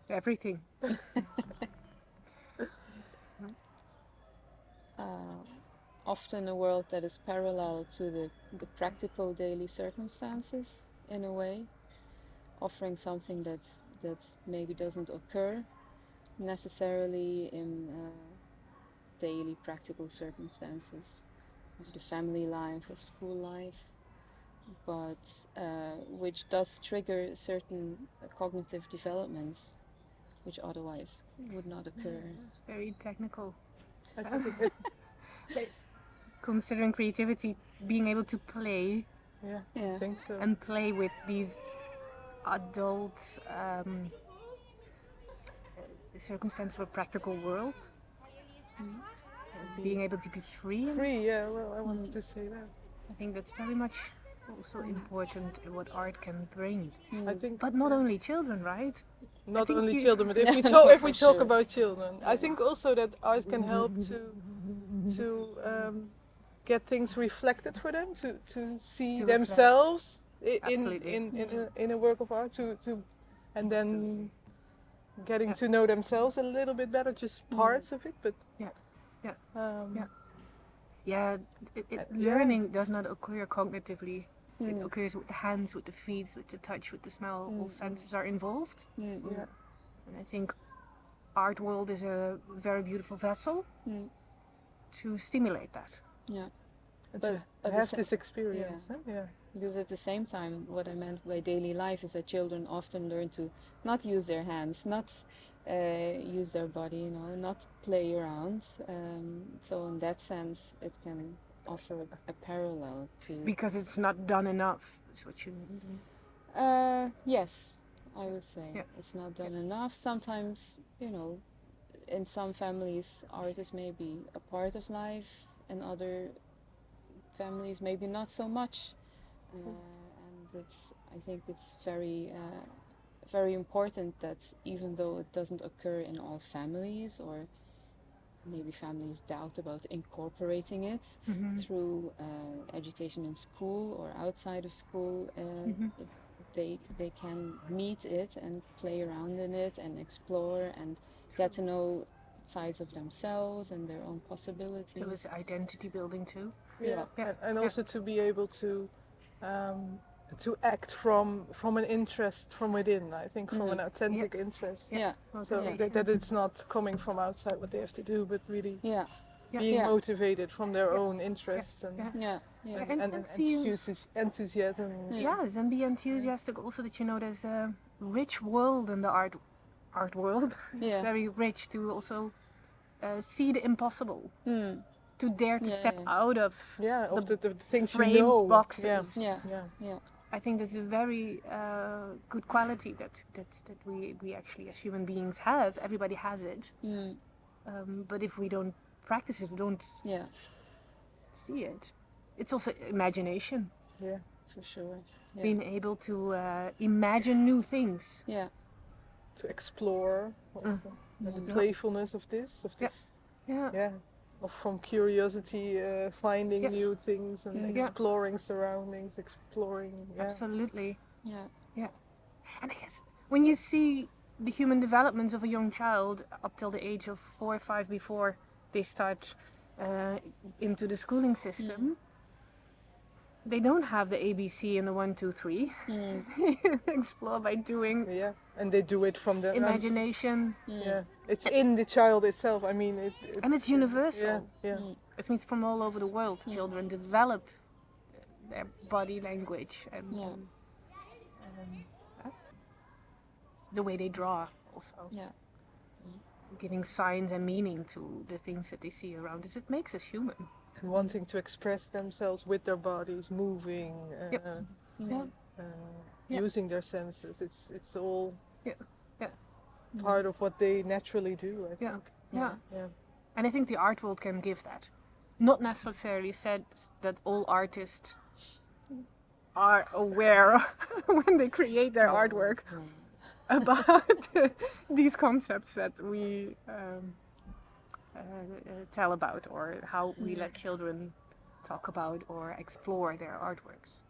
Everything. Often a world that is parallel to the practical daily circumstances in a way, offering something that maybe doesn't occur necessarily in daily practical circumstances of the family life, of school life, but which does trigger certain cognitive developments which otherwise would not occur. It's very technical. I think Considering creativity, being able to play I think so. and play with these adult circumstances of a practical world. Being able to be free. Free, well, I wanted to say that. I think that's very much also important in what art can bring. I think, But not only children, right? not think only you- children, but if we For talk sure. about children, I think also that art can help to get things reflected for them, to see To themselves Absolutely. in a work of art, and then getting to know themselves a little bit better, just parts of it, but Learning does not occur cognitively. It occurs with the hands, with the feet, with the touch, with the smell. All senses are involved. yeah. And I think art world is a very beautiful vessel to stimulate that. Yeah. And But to at the have sa- this experience. Yeah. Because at the same time, what I meant by daily life is that children often learn to not use their hands, not use their body, not play around. So in that sense, it can offer a parallel to... Because it's not done enough, is what you mean. Yes, I would say. Yeah. It's not done enough. Sometimes, in some families, art is maybe a part of life, in other families, maybe not so much. And I think it's very important that even though it doesn't occur in all families, or maybe families doubt about incorporating it through education in school or outside of school, they can meet it and play around in it and explore and get to know sides of themselves and their own possibilities. So it's identity building too. Yeah. Yeah. And also to be able to act from an interest from within, I think, from an authentic interest. Yeah. So that it's not coming from outside what they have to do, but really Yeah. being motivated from their own interests and And see enthusiasm. Yes, and be enthusiastic also that there's a rich world in the art world. It's very rich to also see the impossible. To dare to step out of the things framed boxes. Yeah. I think that's a very good quality that we actually as human beings have. Everybody has it. But if we don't practice it, we don't see it. It's also imagination. Yeah, for sure. Yeah. Being able to imagine new things. Yeah. To explore also. And the playfulness of this. Yeah. Of from curiosity, finding new things and exploring surroundings, Absolutely. Yeah. And I guess when you see the human developments of a young child up till the age of 4 or 5 before they start into the schooling system, they don't have the ABC and the 1, 2, 3. They explore by doing. Yeah, and they do it from their imagination. Yeah, it's in the child itself. I mean, and it's universal. Yeah. It means from all over the world, children develop their body language and the way they draw also. Yeah. Giving signs and meaning to the things that they see around us. It makes us human. And wanting to express themselves with their bodies, moving, using their senses. It's all part of what they naturally do, I think. Yeah. And I think the art world can give that. Not necessarily said that all artists are aware when they create their artwork about these concepts that we tell about, or how we let children talk about or explore their artworks.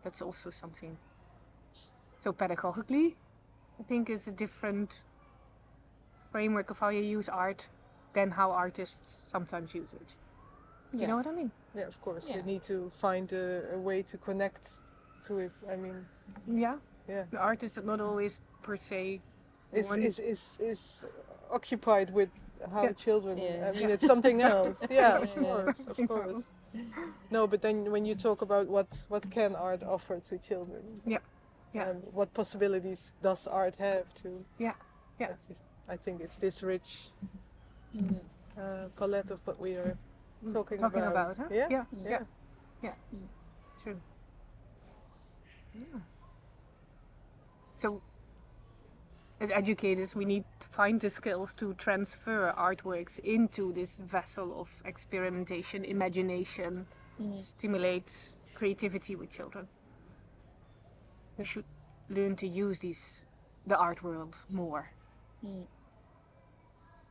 That's also something. So pedagogically, I think it's a different framework of how you use art than how artists sometimes use it. You know what I mean? Yeah, of course. Yeah. You need to find a way to connect to it. I mean, Yeah. yeah. The artist is not always per se Is occupied with how Yeah. children. Yeah. I mean, it's something else. Yeah, of Yeah. course, of Something course. else. No, but then when you talk about what can art offer to children, Yeah. Yeah. what possibilities does art have to? Yeah. Yeah. I think it's this rich Mm. palette of what we are talking Talking about. about, huh? Yeah, Yeah. yeah. Yeah. True. Yeah. So, as educators, we need to find the skills to transfer artworks into this vessel of experimentation, imagination, stimulate creativity with children. We should learn to use the art world more. Mm.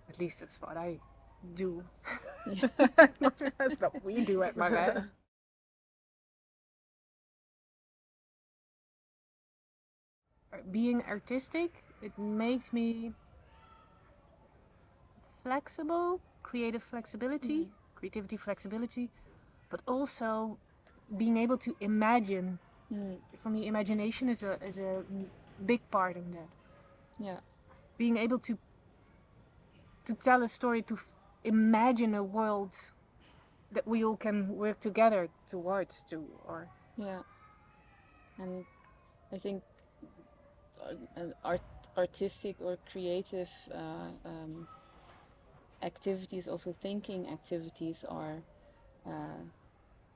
At least that's what I do. That's what we do at Magas. Being artistic, it makes me flexible, creativity flexibility, but also being able to imagine. For me, imagination is a big part of that. Yeah. Being able to tell a story, to imagine a world that we all can work together towards, or Yeah. And I think artistic or creative activities, also thinking activities, are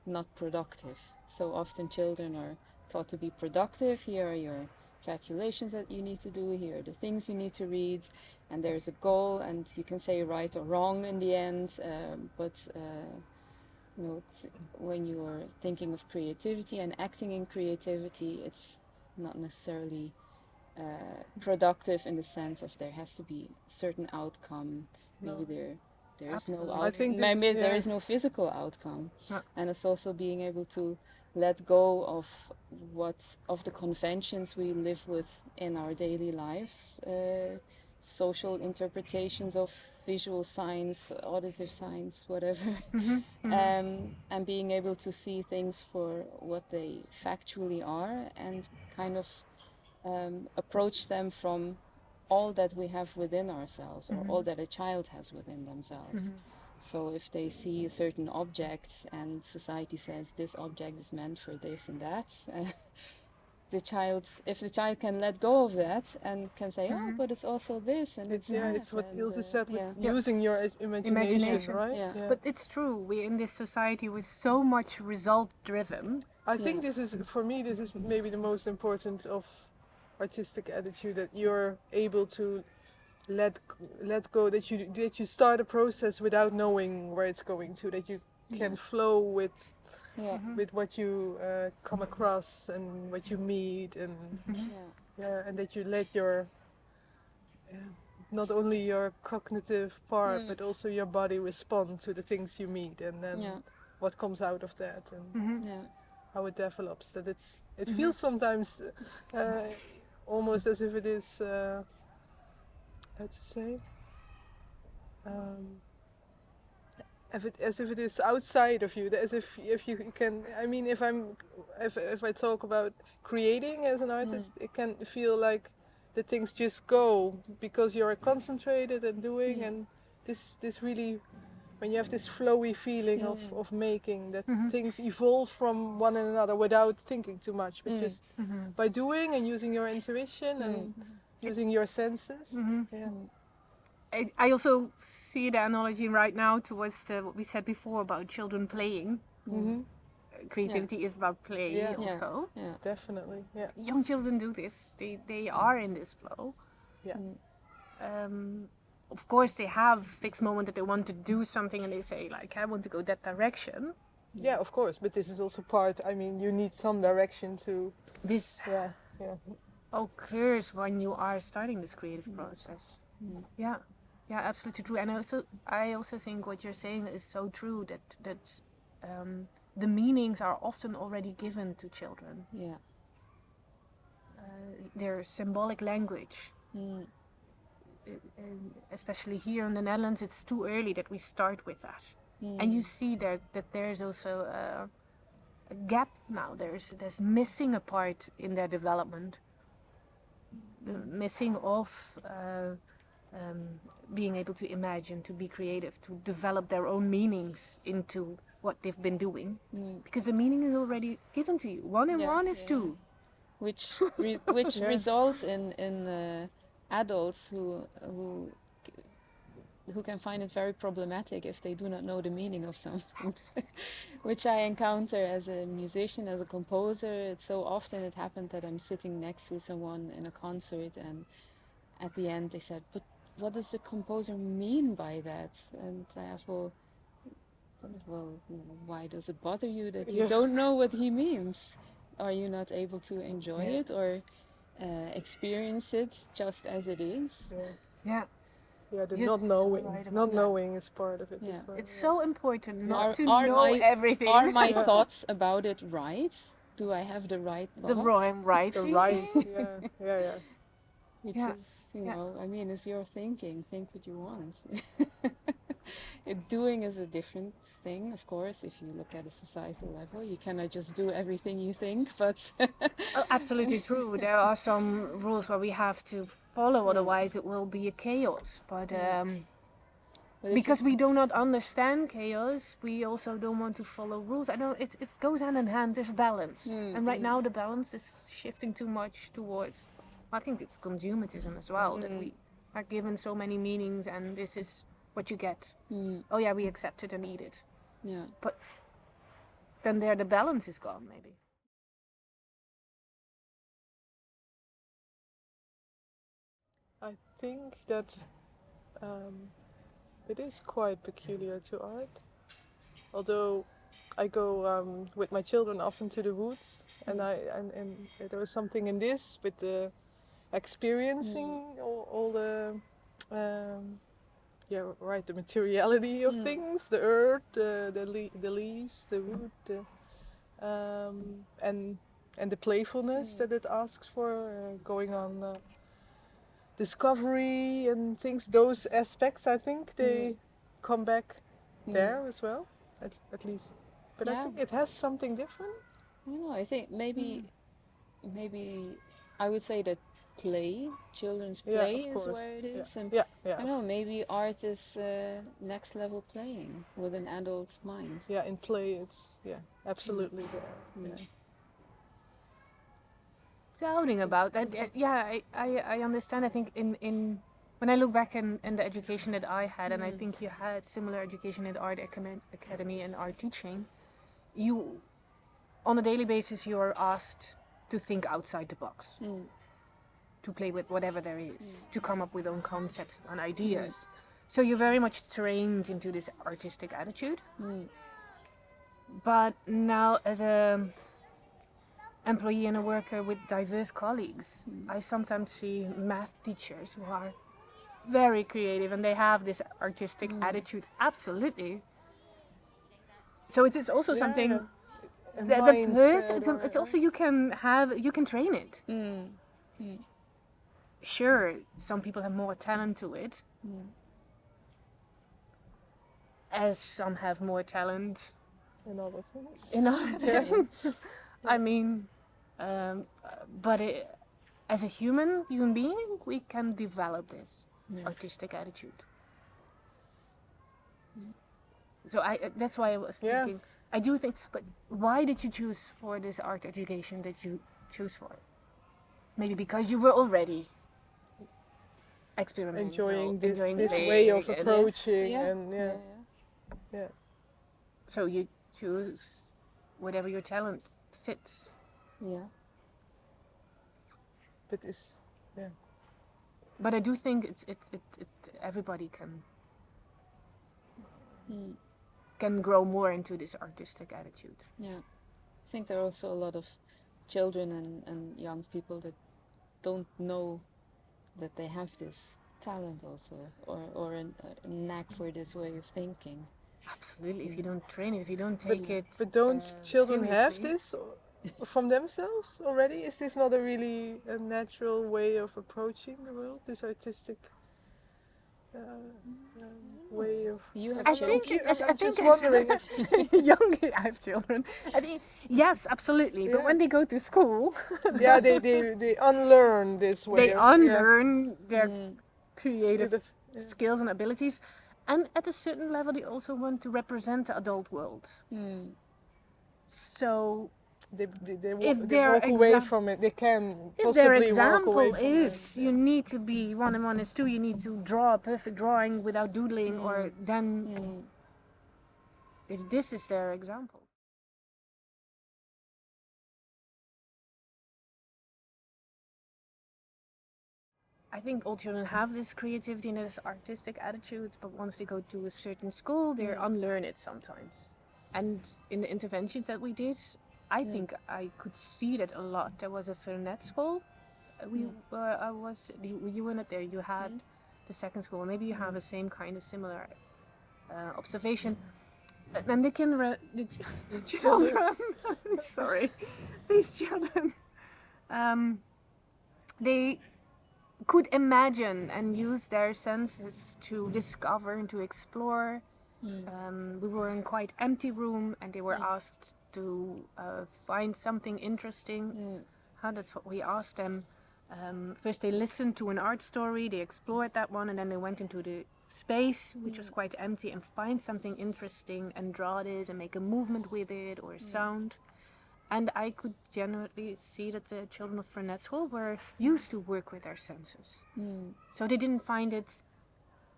not productive. So often children are taught to be productive. Here are your calculations that you need to do, here are the things you need to read, and there's a goal, and you can say right or wrong in the end, but when you're thinking of creativity and acting in creativity, it's not necessarily productive in the sense of there has to be a certain outcome. Maybe there is no Absolutely. I think maybe this, there is no physical outcome. Yeah. And it's also being able to let go of the conventions we live with in our daily lives, social interpretations of visual signs, auditive signs, whatever. And being able to see things for what they factually are, and kind of approach them from all that we have within ourselves, or all that a child has within themselves. So if they see a certain object and society says this object is meant for this and that, if the child can let go of that and can say, oh, but it's also this and it's that. It's what and, Ilse said with yeah. using your imagination, right? Yeah. But it's true. We in this society we're so much result driven. I think this is, for me, this is maybe the most important of artistic attitude, that you're able to let go, that you start a process without knowing where it's going to, that you can flow with what you come across and what you meet, and and that you let your not only your cognitive part but also your body respond to the things you meet, and then what comes out of that, and how it develops. That it feels sometimes almost as if it is how to say, as if it is outside of you, as if you can, I mean, if I talk about creating as an artist, it can feel like the things just go because you're concentrated and doing, and this really, when you have this flowy feeling of making, that things evolve from one another without thinking too much, but just by doing and using your intuition and using your senses. I also see the analogy right now towards what we said before about children playing. Creativity is about play also. Yeah. Definitely, yeah. Young children do this. They are in this flow. Yeah. Of course, they have fixed moment that they want to do something, and they say like, I want to go that direction. Yeah, of course, but this is also part, I mean, you need some direction to... This occurs when you are starting this creative process. Yeah, absolutely true. And I also think what you're saying is so true, that the meanings are often already given to children. Yeah. their symbolic language. Especially here in the Netherlands, it's too early that we start with that. And you see that there's also a gap now. There's missing a part in their development. The missing of being able to imagine, to be creative, to develop their own meanings into what they've been doing. Because the meaning is already given to you. 1 and 1 is 2. Which results in adults who can find it very problematic if they do not know the meaning of something. Which I encounter as a musician, as a composer. It's so often it happened that I'm sitting next to someone in a concert, and at the end they said, "But what does the composer mean by that?" And I asked, well, why does it bother you that you don't know what he means? Are you not able to enjoy it or experience it just as it is? Yeah. Yeah, the You're not so knowing. right about Not that. knowing is part of it Yeah. as well. It's so important not to Are know my- everything. Are my thoughts about it right? Do I have the right thoughts? the right The thinking? right, yeah. Which Yeah. is, you know, I mean, it's your thinking. Think what you want. Doing is a different thing, of course. If you look at a societal level, you cannot just do everything you think, but Oh, absolutely true. There are some rules where we have to follow, otherwise it will be a chaos. But but if because we do not understand chaos, we also don't want to follow rules. I don't. It goes hand in hand. There's balance, and right now the balance is shifting too much towards. I think it's consumerism as well. That we are given so many meanings, and this is what you get. Oh yeah, we accept it and eat it. Yeah. But then there the balance is gone, maybe. I think that it is quite peculiar to art. Although I go with my children often to the woods, and there was something in this with the experiencing all the the materiality of things, the earth, the leaves, the wood, and the playfulness that it asks for, going on discovery and things. Those aspects, I think, they come back there as well, at least. But I think it has something different. I don't know. I think maybe I would say that children's play of is course. where it is, and Yeah. I don't know. Maybe art is next level playing with an adult mind. Yeah, in play, it's absolutely there. Yeah. Doubting about that. I understand. I think in when I look back in the education that I had, and I think you had similar education in the art academy and art teaching, you on a daily basis you are asked to think outside the box, to play with whatever there is, to come up with own concepts and ideas. So you're very much trained into this artistic attitude. But now as a employee and a worker with diverse colleagues, I sometimes see math teachers who are very creative and they have this artistic attitude. Absolutely. So it is also something that the person. It's also you can train it. Sure, some people have more talent to it, as some have more talent in other things. in other things. I mean, but as a human being, we can develop this artistic attitude. So that's why I was thinking. I do think, but why did you choose for this art education that you choose for? Maybe because you were already experimental, enjoying this playing, way of and approaching, Yeah. so you choose whatever your talent fits. Yeah. But it's But I do think it everybody can grow more into this artistic attitude. Yeah. I think there are also a lot of children and young people that don't know that they have this talent also, or a knack for this way of thinking. Absolutely. If you don't train it, if you don't take it. But don't children have seriously. this from themselves already? Is this not a really a natural way of approaching the world? This artistic way of. You have I children? think I'm just wondering if young. I have children. I think yes, absolutely. But Yeah. when they go to school, yeah, they unlearn this way they of unlearn their Mm. creative yeah. skills and abilities, and at a certain level, they also want to represent the adult world. Mm. So They if they their walk away exa- from it. They can if their possibly walk away example from is it. you need to be 1 and 1 is 2, you need to draw a perfect drawing without doodling, or then Mm. if this is their example. I think all children have this creativity and this artistic attitudes, but once they go to a certain school, they unlearn it sometimes. And in the interventions that we did, I think I could see that a lot. There was a Fernet school. You were not there. You had the second school. Maybe you have the same kind of similar observation. And the children, sorry, these children, they could imagine and use their senses to discover and to explore. We were in quite empty room, and they were asked to find something interesting. That's what we asked them. First they listened to an art story, they explored that one, and then they went into the space, which was quite empty, and find something interesting and draw this and make a movement with it or a sound. And I could genuinely see that the children of Fernet School were used to work with their senses. So they didn't find it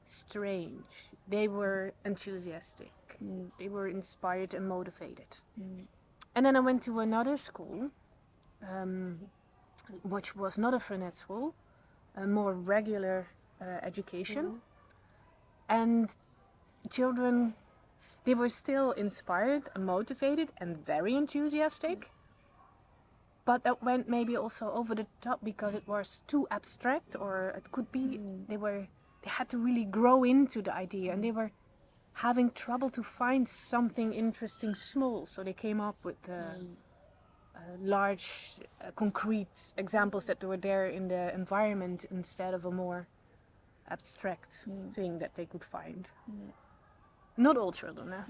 strange. They were enthusiastic. They were inspired and motivated. And then I went to another school, which was not a Fernet School, a more regular education. And children, they were still inspired and motivated and very enthusiastic, but that went maybe also over the top because it was too abstract, or it could be they had to really grow into the idea, and they were having trouble to find something interesting small, so they came up with large concrete examples that were there in the environment instead of a more abstract thing that they could find. Not all children, eh?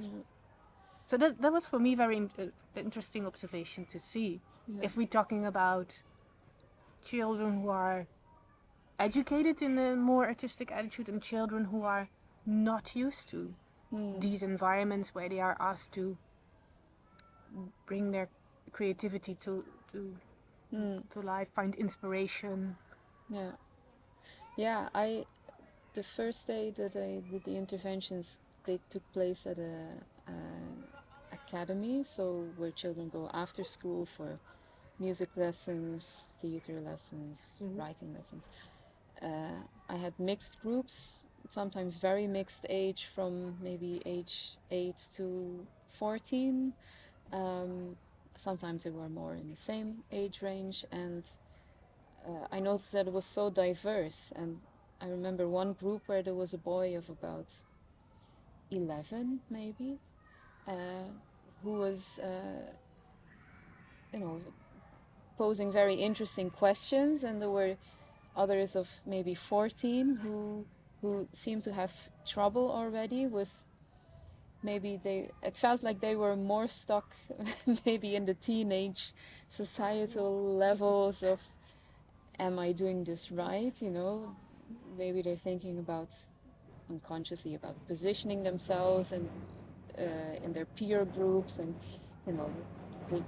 So that was for me very interesting observation to see. If we're talking about children who are educated in a more artistic attitude and children who are not used to these environments where they are asked to bring their creativity to life, find inspiration. The first day that I did the interventions, they took place at a academy, so where children go after school for music lessons, theater lessons, writing lessons. I had mixed groups, sometimes very mixed age, from maybe age 8 to 14. Sometimes they were more in the same age range, and I noticed that it was so diverse. And I remember one group where there was a boy of about 11 maybe, who was posing very interesting questions, and there were others of maybe 14 who seemed to have trouble already with, maybe it felt like they were more stuck maybe in the teenage societal levels of, am I doing this right? Maybe they're thinking about, unconsciously, about positioning themselves and in their peer groups, and the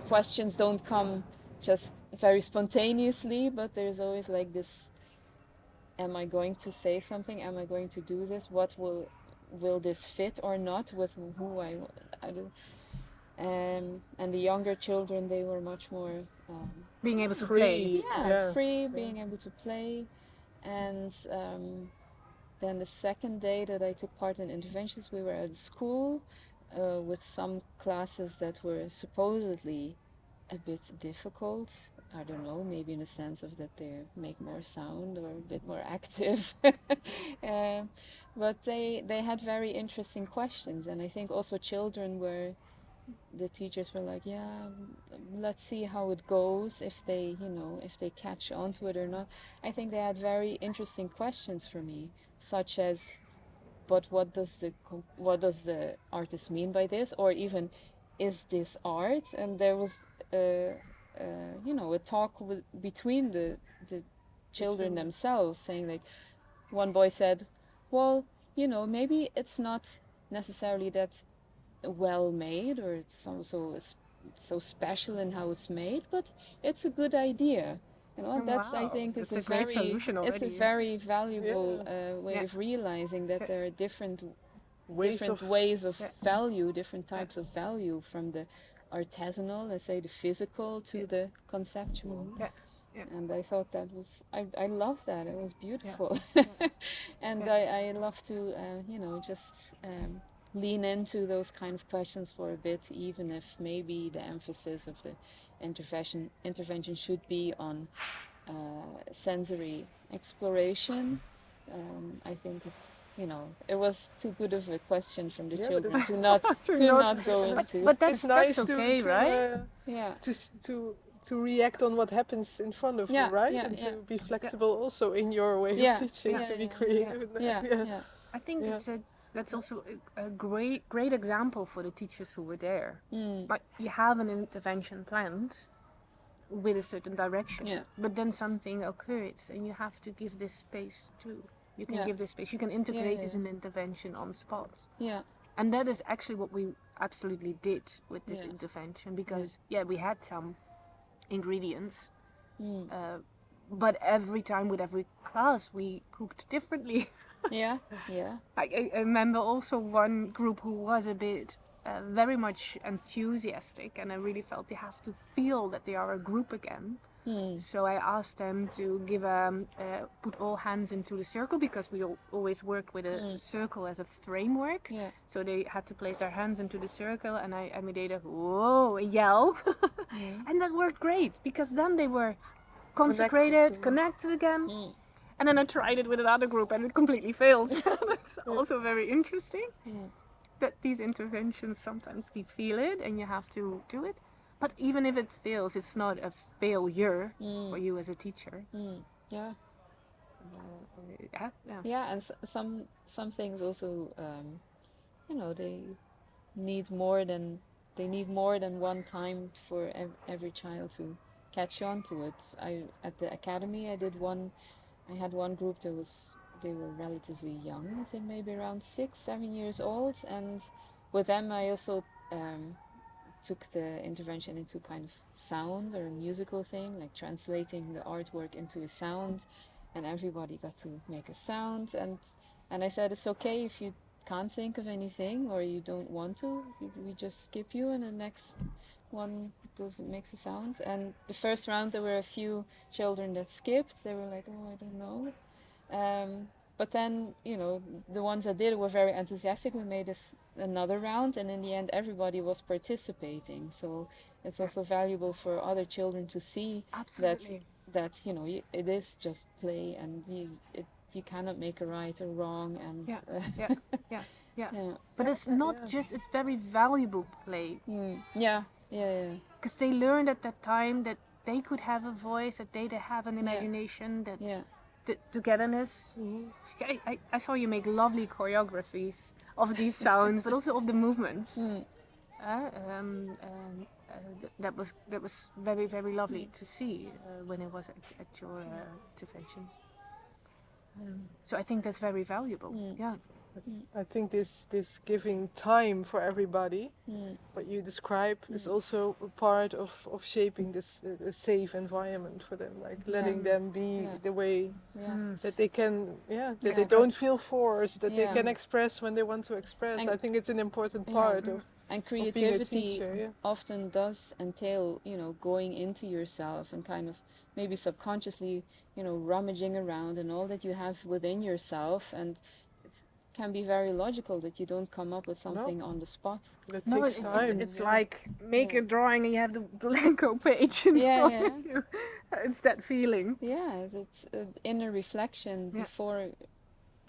questions don't come just very spontaneously, but there's always like this, am I going to say something? Am I going to do this? What will this fit or not with who I do? And the younger children, they were much more Being able to free. play. Free, being able to play. And then the second day that I took part in interventions, we were at a school with some classes that were supposedly a bit difficult. I don't know, maybe in the sense of that they make more sound or a bit more active. But they had very interesting questions, and I think also children were the teachers were like, yeah, let's see how it goes, if they, if they catch on to it or not. I think they had very interesting questions for me, such as, but what does the artist mean by this, or even, is this art? And there was a talk between the children themselves, saying, like, one boy said, well, maybe it's not necessarily that well made, or it's so special in how it's made, but it's a good idea. That's, I Wow, think, that's is a great solution it's a already. very valuable way Yeah. of realizing that there are different Ways of ways of Yeah. value, different types of value, from the artisanal, let's say, the physical, to the conceptual. Yeah. Yeah. And I thought that was, I love that. It was beautiful. And Yeah. I love to, just lean into those kind of questions for a bit, even if maybe the emphasis of the intervention should be on sensory exploration. I think it's, it was too good of a question from the children to not go into. But it's nice that's okay, right? Yeah. To react on what happens in front of you, right? And to be flexible also in your way of teaching, to be creative. I think that's also a great example for the teachers who were there. Like, you have an intervention planned with a certain direction, but then something occurs and you have to give this space too. You can give this space. You can integrate this in the intervention on spot. Yeah. And that is actually what we absolutely did with this intervention, because we had some ingredients, but every time with every class we cooked differently. Yeah. I remember also one group who was a bit very much enthusiastic, and I really felt they have to feel that they are a group again. So I asked them to put all hands into the circle, because we always worked with a circle as a framework. So they had to place their hands into the circle, and I made a yell. And that worked great, because then they were consecrated, connected again. And then I tried it with another group and it completely failed. That's also very interesting. That these interventions, sometimes they feel it and you have to do it. But even if it fails, it's not a failure for you as a teacher. Yeah. And some things also, they need more than one time for every child to catch on to it. At the academy, I had one group they were relatively young, I think maybe around 6-7 years old, and with them I also took the intervention into kind of sound or musical thing, like translating the artwork into a sound, and everybody got to make a sound, and I said, it's okay if you can't think of anything or you don't want to, we just skip you, and the next one makes a sound. And the first round there were a few children that skipped. They were like, oh, I don't know. But then, the ones that did were very enthusiastic. We made another round, and in the end everybody was participating. So it's also valuable for other children to see that it is just play, and you cannot make a right or wrong. And But it's not just, it's very valuable play. Because they learned at that time that they could have a voice, that they have an imagination, that the togetherness. I saw you make lovely choreographies of these sounds, but also of the movements. That was very, very lovely to see when it was at your interventions. So I think that's very valuable. I think this giving time for everybody, what you describe, is also a part of shaping this a safe environment for them, like letting them be the way that they can, that they don't feel forced, that they can express when they want to express. And I think it's an important part of. And of creativity being a teacher, often does entail, going into yourself and kind of maybe subconsciously, rummaging around and all that you have within yourself, and can be very logical that you don't come up with something on the spot. That takes time. It's like make a drawing and you have the blanco page in front of you. It's that feeling. Yeah, it's inner reflection before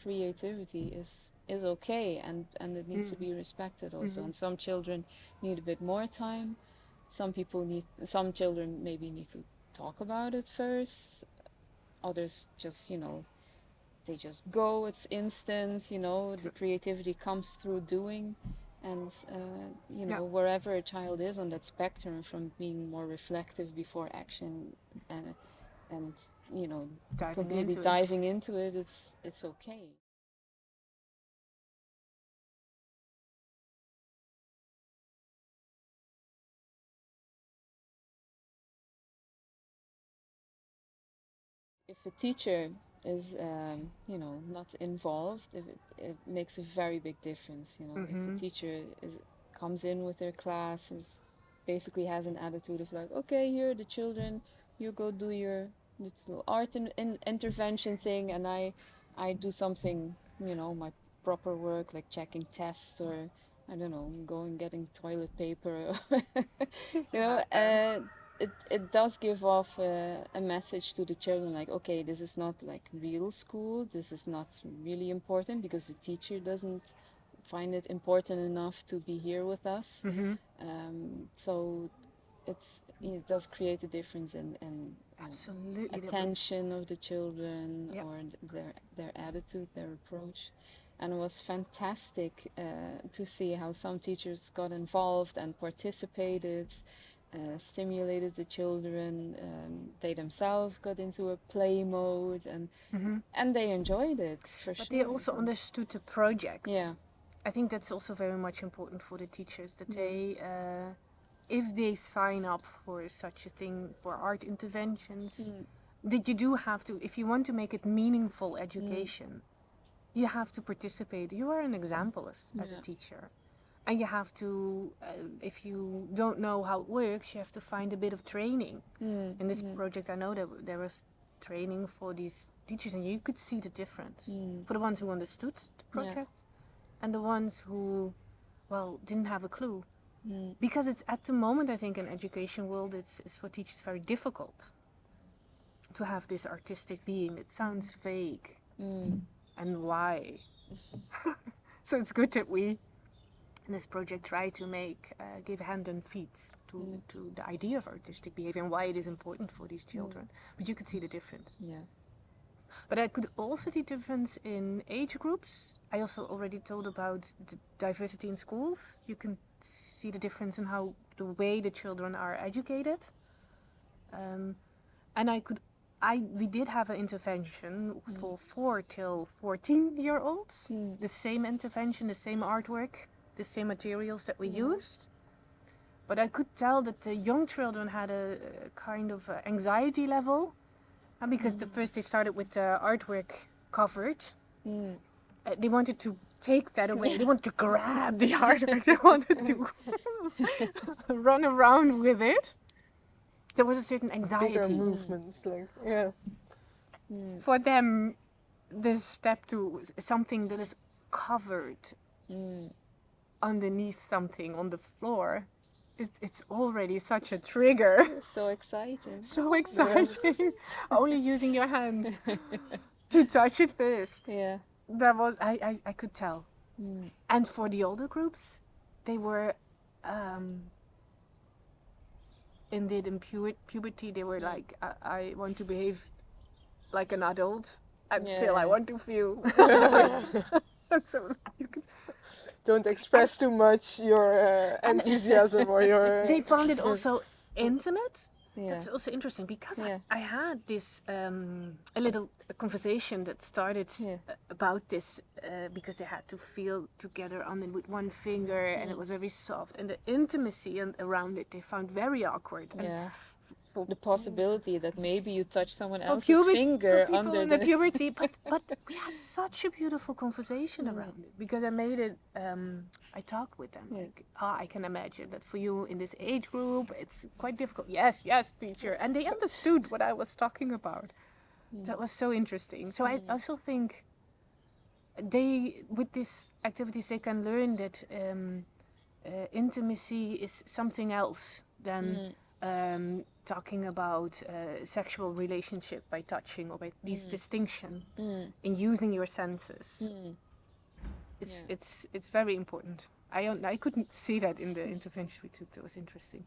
creativity is is okay, and it needs to be respected also. And some children need a bit more time. Some children maybe need to talk about it first. Others just, they just go, it's instant, the creativity comes through doing. And, wherever a child is on that spectrum from being more reflective before action and completely diving into it, it's okay. If a teacher is, not involved, if it makes a very big difference. If a teacher comes in with their class, basically has an attitude of like, okay, here are the children, you go do your little art intervention thing, and I do something, my proper work, like checking tests, or I don't know, going getting toilet paper, it does give off a message to the children, like, okay, this is not like real school, this is not really important because the teacher doesn't find it important enough to be here with us. So it does create a difference in Absolutely, attention of the children, or their attitude, their approach. And it was fantastic to see how some teachers got involved and participated, stimulated the children. They themselves got into a play mode, and they enjoyed it for sure. But they also understood the project. Yeah. I think that's also very much important for the teachers, that they, if they sign up for such a thing, for art interventions, that you do have to, if you want to make it meaningful education, you have to participate. You are an example as a teacher. And you have to, if you don't know how it works, you have to find a bit of training. In this project, I know that there was training for these teachers, and you could see the difference. For the ones who understood the project, and the ones who, didn't have a clue. Because it's at the moment, I think, in education world, it's for teachers very difficult to have this artistic being. It sounds vague. And why? So it's good that we, in this project, try to give hand and feet to the idea of artistic behavior and why it is important for these children. But you could see the difference. Yeah. But I could also see difference in age groups. I also already told about the diversity in schools. You can see the difference in how the way the children are educated. And we did have an intervention for 4 till 14-year-olds. The same intervention, the same artwork, the same materials that we used. But I could tell that the young children had a kind of anxiety level. Because first they started with the artwork covered. They wanted to take that away. They wanted to grab the artwork. They wanted to run around with it. There was a certain anxiety. Bigger movements, For them, this step to something that is covered underneath something on the floor, it's already such a trigger. So exciting. So exciting. Only using your hand to touch it first. Yeah. That was, I could tell. And for the older groups, they were indeed in puberty. They were like, I want to behave like an adult, and still I want to feel. So you could. Don't express too much your enthusiasm or your... They found it also intimate. Yeah. That's also interesting because I had this a little conversation that started about this because they had to feel together on it with one finger and it was very soft, and the intimacy around it they found very awkward. And for the possibility that maybe you touch someone else's finger for under in the puberty, but we had such a beautiful conversation around it because I made it. I talked with them like, I can imagine that for you in this age group, it's quite difficult. Yes, teacher, and they understood what I was talking about. That was so interesting. So I also think with these activities, they can learn that intimacy is something else than. Talking about sexual relationship by touching or by this distinction in using your senses. It's very important. I couldn't see that in the intervention we took. That was interesting.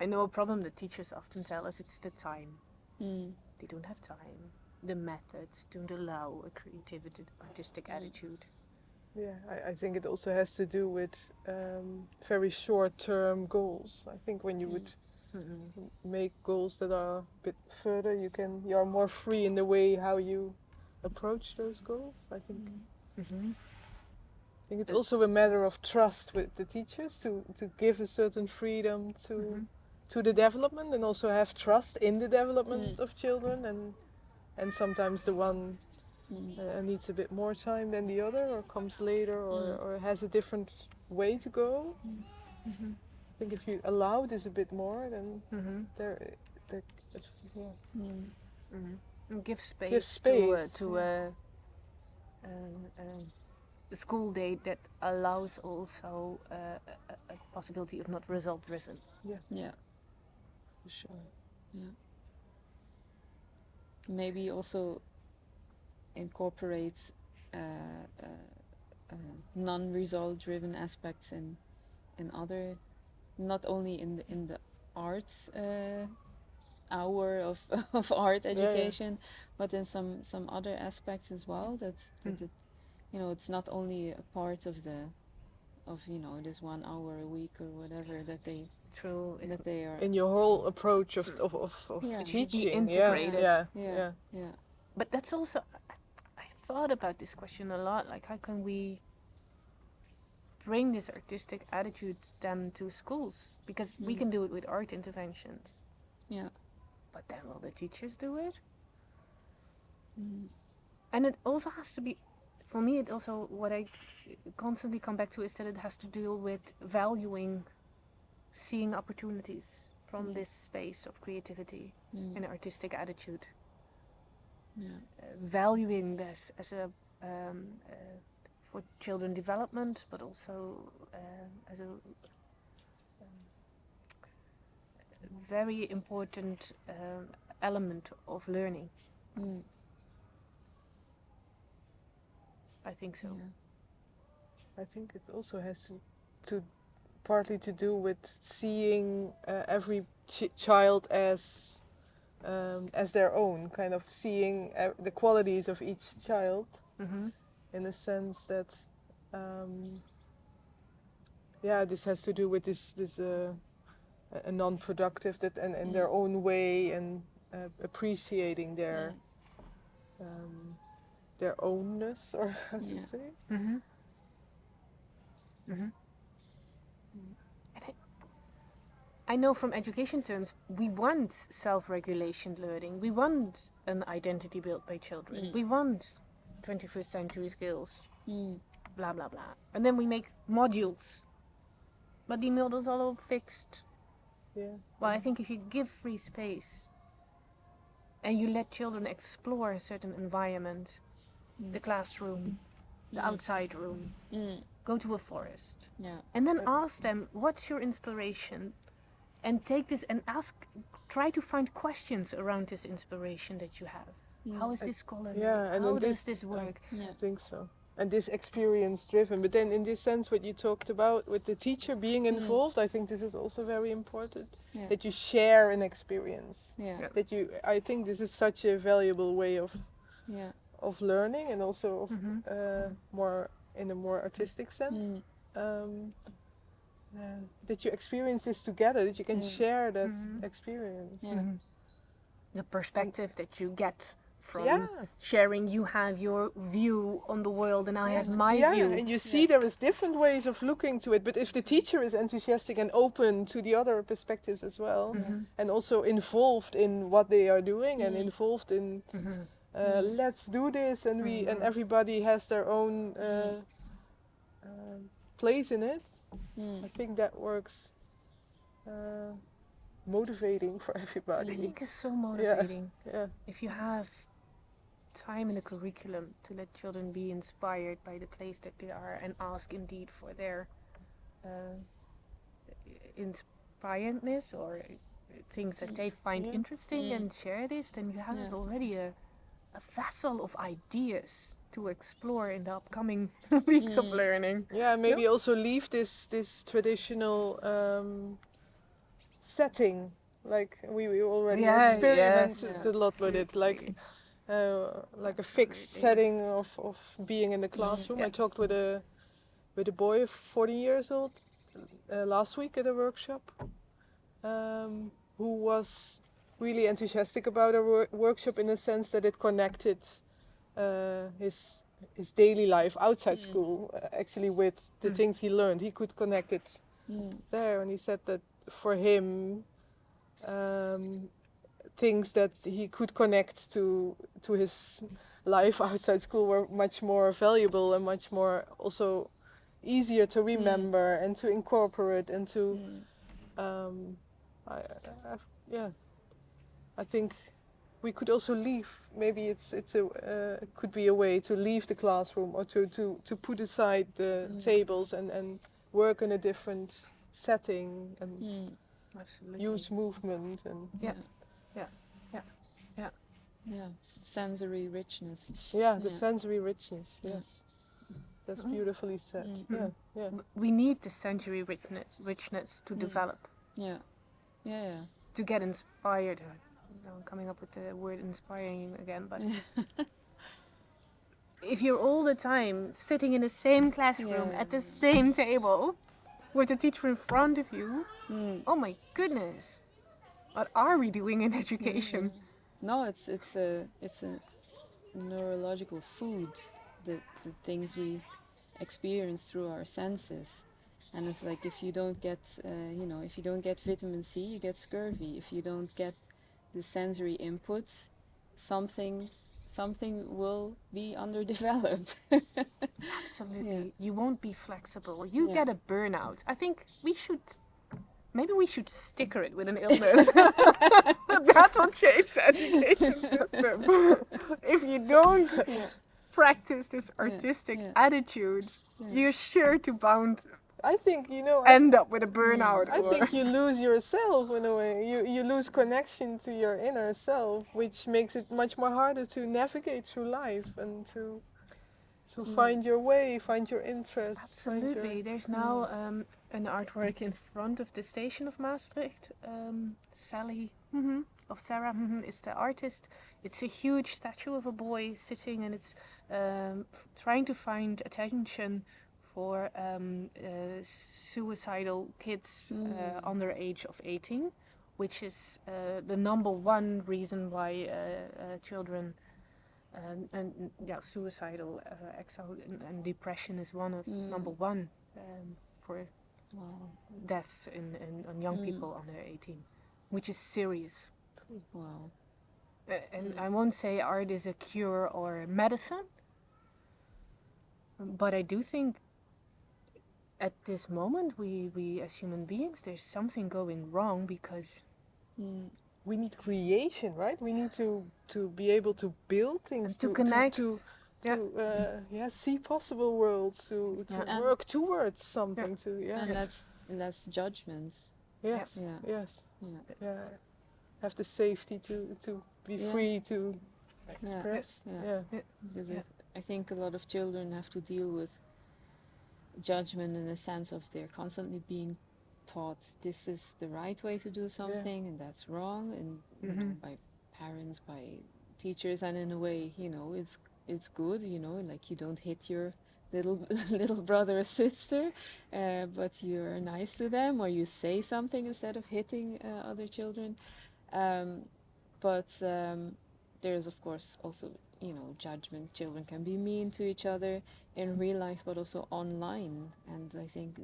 I know a problem that teachers often tell us, it's the time. They don't have time. The methods don't allow a creativity, artistic attitude. Yeah, I think it also has to do with very short-term goals. I think when you would make goals that are a bit further, you are more free in the way how you approach those goals. I think. I think it's also a matter of trust with the teachers to give a certain freedom to the development, and also have trust in the development of children, and sometimes the one needs a bit more time than the other, or comes later, or has a different way to go. I think if you allow this a bit more, then Give space, Give space, to a school day that allows also a possibility of not result driven. Yeah. for sure. Yeah. Maybe also incorporate non-result driven aspects in other, not only in the art hour of art education, but in some other aspects as well, that it, it's not only a part of this 1 hour a week or whatever that they are In your whole approach of It should be teaching. integrated. yeah. But that's also, I thought about this question a lot, like how can we bring this artistic attitude then to schools? Because we can do it with art interventions. Yeah. But then will the teachers do it? And it also has to be, for me, it also, what I constantly come back to is that it has to deal with valuing, seeing opportunities from this space of creativity and artistic attitude. Valuing this as a for children development, but also as a very important element of learning. I think so. I think it also has to partly to do with seeing every child as their own, kind of seeing the qualities of each child, in the sense that this has to do with this a non-productive that and in their own way, and appreciating their ownness, or how to say. I know from education terms, we want self-regulation learning. We want an identity built by children. We want 21st century skills. Blah, blah, blah. And then we make modules. But the modules are all fixed. Well, I think if you give free space and you let children explore a certain environment, the classroom, the outside room, go to a forest, and then ask them, what's your inspiration? And take this and try to find questions around this inspiration that you have. How is this color made? How does this work? I think so. And this experience driven. But then in this sense, what you talked about with the teacher being involved, I think this is also very important. That you share an experience. I think this is such a valuable way of learning, and also of more in a more artistic sense. That you experience this together, that you can share that experience. The perspective that you get from sharing, you have your view on the world and I have my view. And you see there is different ways of looking to it, but if the teacher is enthusiastic and open to the other perspectives as well, and also involved in what they are doing, and involved in let's do this, and and everybody has their own place in it, I think that works motivating for everybody. I think it's so motivating. If you have time in the curriculum to let children be inspired by the place that they are, and ask indeed for their inspiredness, or things that they find interesting and share this, then you have already a vessel of ideas to explore in the upcoming weeks of learning. Yeah, maybe also leave this traditional setting, like we already experimented a lot with it, like a fixed setting of being in the classroom. I talked with a boy 40 years old last week at a workshop, who was really enthusiastic about our workshop in the sense that it connected his daily life outside school actually with the things he learned. He could connect it there, and he said that for him, things that he could connect to his life outside school were much more valuable and much more also easier to remember and to incorporate and to I think we could also leave. Maybe it could be a way to leave the classroom, or to put aside the tables and work in a different setting and use movement and sensory richness. The sensory richness. Yes, that's beautifully said. We need the sensory richness to develop. To get inspired. I'm coming up with the word inspiring again, but if you're all the time sitting in the same classroom at the same table with the teacher in front of you, oh my goodness, what are we doing in education? No, it's a neurological food, the things we experience through our senses. And it's like if you don't get, if you don't get vitamin C, you get scurvy. If you don't get the sensory input, something will be underdeveloped. Absolutely. You won't be flexible. You get a burnout. I think maybe we should sticker it with an illness. That will change the education system. If you don't practice this artistic attitude, you're sure to I think, end up with a burnout. I think you lose yourself in a way. You lose connection to your inner self, which makes it much more harder to navigate through life and to find your way, find your interests. Absolutely. There's now an artwork in front of the station of Maastricht. Sally of Sarah is the artist. It's a huge statue of a boy sitting, and it's trying to find attention for suicidal kids under age of 18, which is the number one reason why children suicidal and depression is one of number one for deaths in young people under 18, which is serious. Wow. And I won't say art is a cure or medicine, but I do think at this moment we as human beings, there's something going wrong because we need creation, right? We need to be able to build things, to connect, to see possible worlds, to work towards something, and that's judgments. Yes. Have the safety to be free to express. Because I think a lot of children have to deal with judgment in the sense of they're constantly being taught this is the right way to do something and that's wrong, and by parents, by teachers, and in a way, it's good, like you don't hit your little brother or sister, but you're nice to them, or you say something instead of hitting other children. But there's of course also judgment. Children can be mean to each other in real life, but also online. And I think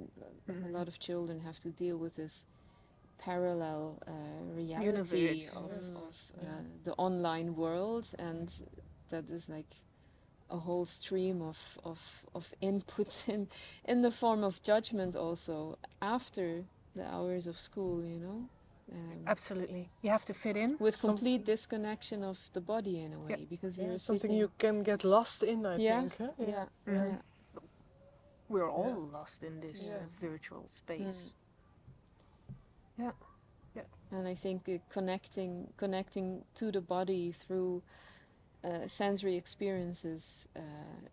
a lot of children have to deal with this parallel reality of the online world, and that is like a whole stream of input in the form of judgment also after the hours of school, absolutely, you have to fit in with complete disconnection of the body in a way, because you're something sitting... you can get lost in, I think. Huh? We're all lost in this virtual space. And I think connecting to the body through sensory experiences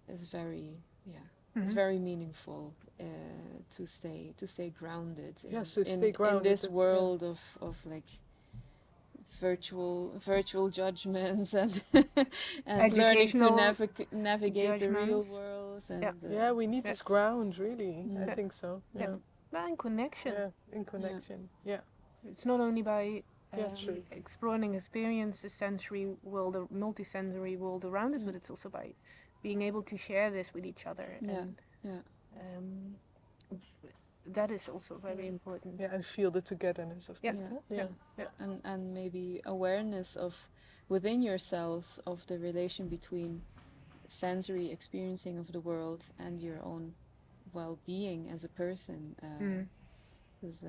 is very it's very meaningful to stay grounded Yes, to in stay grounded, this that's- world of like virtual judgments and and learning to Educational navigate the real judgments. world and Yeah. Yeah, we need Yeah. this ground, really. I Mm. think so. Yeah. Yeah. Well, in connection. Yeah, in connection. Yeah. It's not only by True. exploring experience the sensory world, the multi-sensory world around us, but it's also by being able to share this with each other. Yeah, And yeah. that is also very important. Yeah, and feel the togetherness of Yeah. this. Yeah. Yeah. And maybe awareness of within yourselves of the relation between sensory experiencing of the world and your own well-being as a person. 'Cause,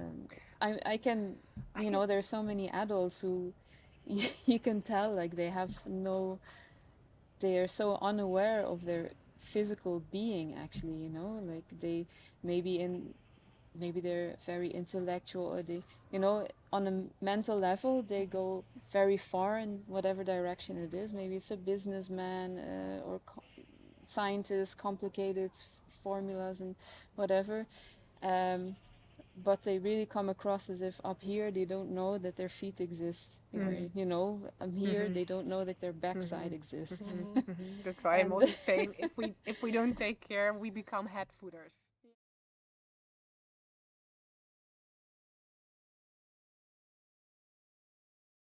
I can, you know, there are so many adults who you can tell like they are so unaware of their physical being actually, you know, like they maybe they're very intellectual or they, you know, on a mental level they go very far in whatever direction it is. Maybe it's a businessman or scientist, complicated formulas and whatever. But they really come across as if up here they don't know that their feet exist. Or, you know, here they don't know that their backside exists. That's why I'm And- also saying if we don't take care, we become head footers.